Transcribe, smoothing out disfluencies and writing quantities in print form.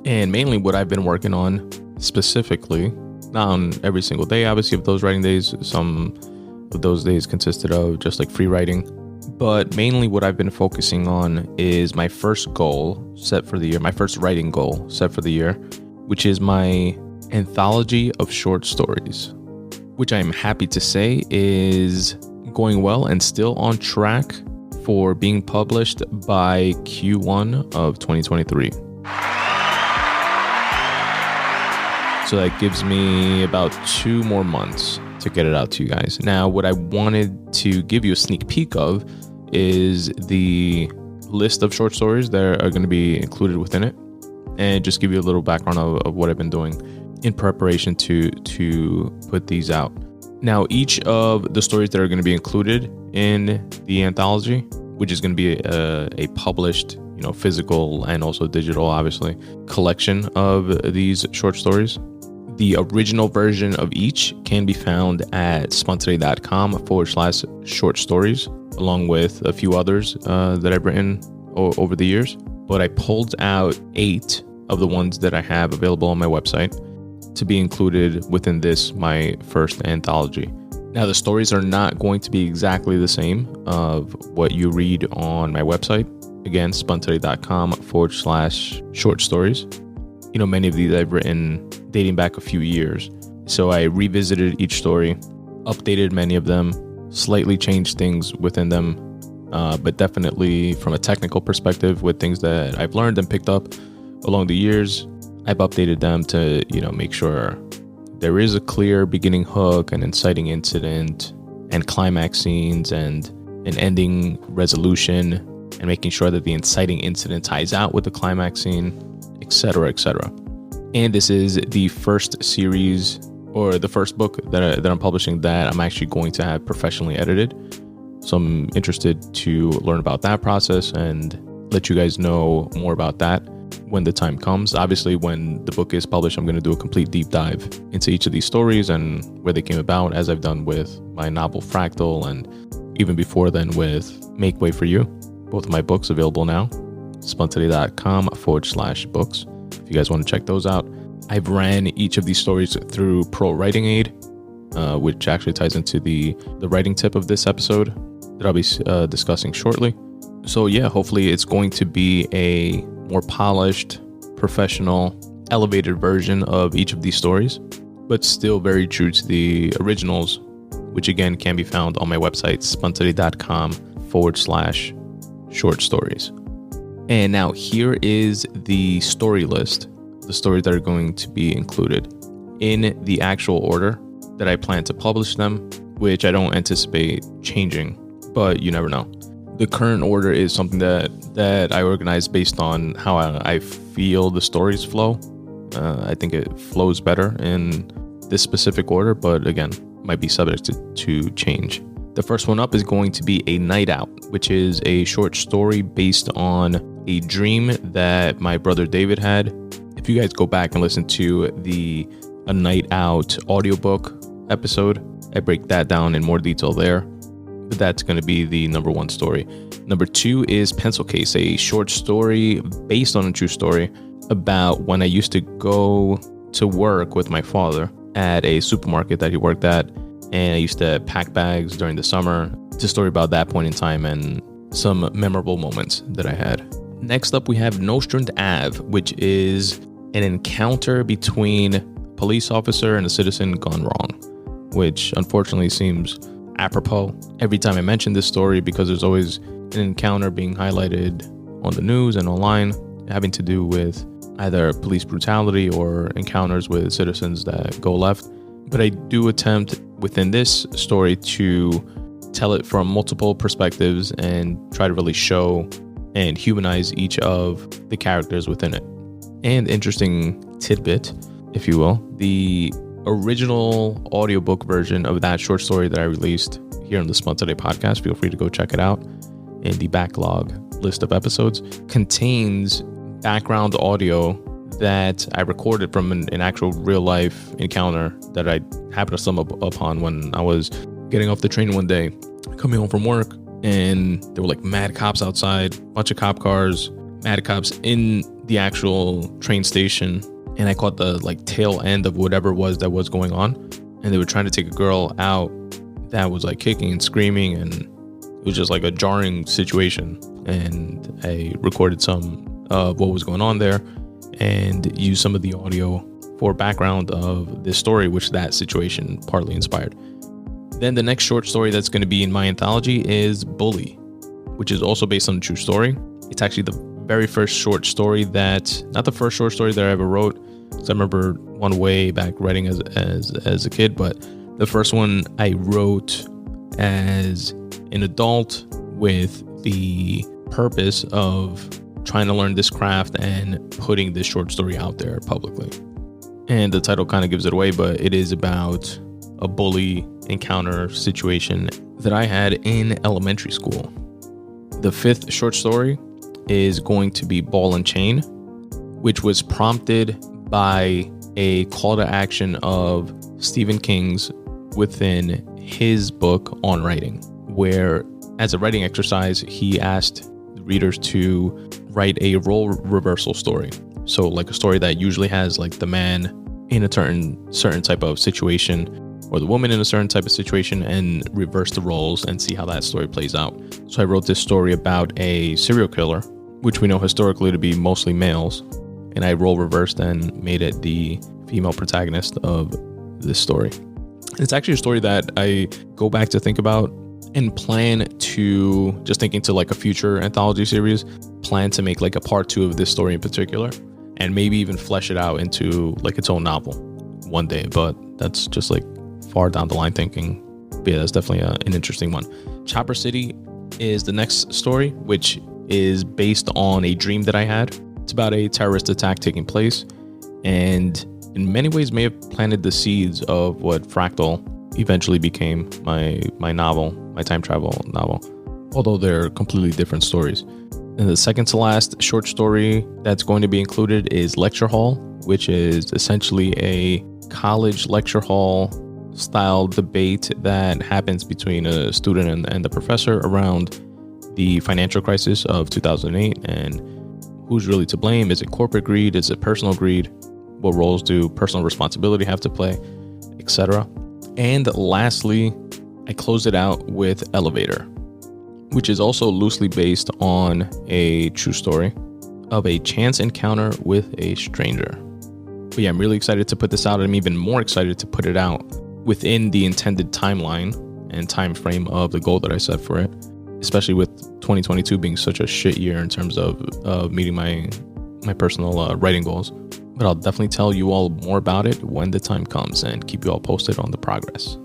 And mainly what I've been working on specifically, not on every single day, obviously, of those writing days. Some of those days consisted of just like free writing. But mainly what I've been focusing on is my first goal set for the year, my first writing goal set for the year, which is my anthology of short stories, which I'm happy to say is going well and still on track for being published by Q1 of 2023. So that gives me about 2 more months to get it out to you guys. Now, what I wanted to give you a sneak peek of is the list of short stories that are going to be included within it, and just give you a little background of what I've been doing in preparation to put these out. Now, each of the stories that are going to be included in the anthology, which is going to be a published, physical and also digital, obviously, collection of these short stories. The original version of each can be found at spuntoday.com/short stories, along with a few others that I've written over the years. But I pulled out 8 of the ones that I have available on my website to be included within this, my first anthology. Now, the stories are not going to be exactly the same of what you read on my website. Again, spuntoday.com/short stories. Many of these I've written dating back a few years. So I revisited each story, updated many of them, slightly changed things within them, but definitely from a technical perspective with things that I've learned and picked up along the years, I've updated them to, make sure there is a clear beginning hook, an inciting incident, and climax scenes, and an ending resolution, and making sure that the inciting incident ties out with the climax scene, etc., etc. And this is the first series, or the first book that I'm publishing that I'm actually going to have professionally edited. So I'm interested to learn about that process and let you guys know more about that when the time comes. Obviously, when the book is published, I'm going to do a complete deep dive into each of these stories and where they came about, as I've done with my novel FRACTAL, and even before then with Make Way for You. Both of my books available now, spuntoday.com/books. If you guys want to check those out. I've ran each of these stories through Pro Writing Aid, which actually ties into the writing tip of this episode that I'll be discussing shortly. So yeah, hopefully it's going to be a more polished, professional, elevated version of each of these stories, but still very true to the originals, which again can be found on my website, spuntoday.com/short stories. And now here is the story list, the stories that are going to be included in the actual order that I plan to publish them, which I don't anticipate changing, but you never know. The current order is something that I organize based on how I feel the stories flow. I think it flows better in this specific order, but again, might be subject to change. The first one up is going to be A Night Out, which is a short story based on a dream that my brother David had. If you guys go back and listen to the A Night Out audiobook episode, I break that down in more detail there. But that's going to be the number 1 story. Number 2 is Pencil Case, a short story based on a true story about when I used to go to work with my father at a supermarket that he worked at, and I used to pack bags during the summer. It's a story about that point in time and some memorable moments that I had. Next up, we have Nostrand Ave, which is an encounter between a police officer and a citizen gone wrong, which unfortunately seems apropos every time I mention this story, because there's always an encounter being highlighted on the news and online having to do with either police brutality or encounters with citizens that go left. But I do attempt within this story to tell it from multiple perspectives and try to really show and humanize each of the characters within it. And interesting tidbit, if you will, the original audiobook version of that short story that I released here on the Spun Today podcast, feel free to go check it out, in the backlog list of episodes, contains background audio that I recorded from an actual real life encounter that I happened to stumble upon when I was getting off the train one day, coming home from work, and there were like mad cops outside, bunch of cop cars, mad cops in the actual train station, and I caught the like tail end of whatever it was that was going on. And they were trying to take a girl out that was like kicking and screaming, and it was just like a jarring situation. And I recorded some of what was going on there and used some of the audio for background of this story, which that situation partly inspired. Then the next short story that's going to be in my anthology is Bully, which is also based on a true story. It's actually the very first short story not the first short story that I ever wrote, because I remember one way back writing as a kid, but the first one I wrote as an adult with the purpose of trying to learn this craft and putting this short story out there publicly. And the title kind of gives it away, but it is about a bully encounter situation that I had in elementary school. The fifth short story is going to be Ball and Chain, which was prompted by a call to action of Stephen King's within his book on writing, where as a writing exercise, he asked the readers to write a role reversal story. So like a story that usually has like the man in a certain type of situation or the woman in a certain type of situation, and reverse the roles and see how that story plays out. So I wrote this story about a serial killer, which we know historically to be mostly males, and I role reversed and made it the female protagonist of this story. It's actually a story that I go back to think about and plan to, just thinking to like a future anthology series, plan to make like a part 2 of this story in particular, and maybe even flesh it out into like its own novel one day. But that's just like far down the line thinking. But yeah, that's definitely an interesting one. Chopper City is the next story, which is based on a dream that I had. It's about a terrorist attack taking place, and in many ways may have planted the seeds of what FRACTAL eventually became my novel, my time travel novel, although they're completely different stories. And the second to last short story that's going to be included is Lecture Hall, which is essentially a college lecture hall style debate that happens between a student and the professor around the financial crisis of 2008 and who's really to blame. Is it corporate greed? Is it personal greed? What roles do personal responsibility have to play, etc. And lastly, I closed it out with Elevator, which is also loosely based on a true story of a chance encounter with a stranger. But yeah, I'm really excited to put this out. I'm even more excited to put it out within the intended timeline and time frame of the goal that I set for it, especially with 2022 being such a shit year in terms of meeting my personal writing goals. But I'll definitely tell you all more about it when the time comes and keep you all posted on the progress.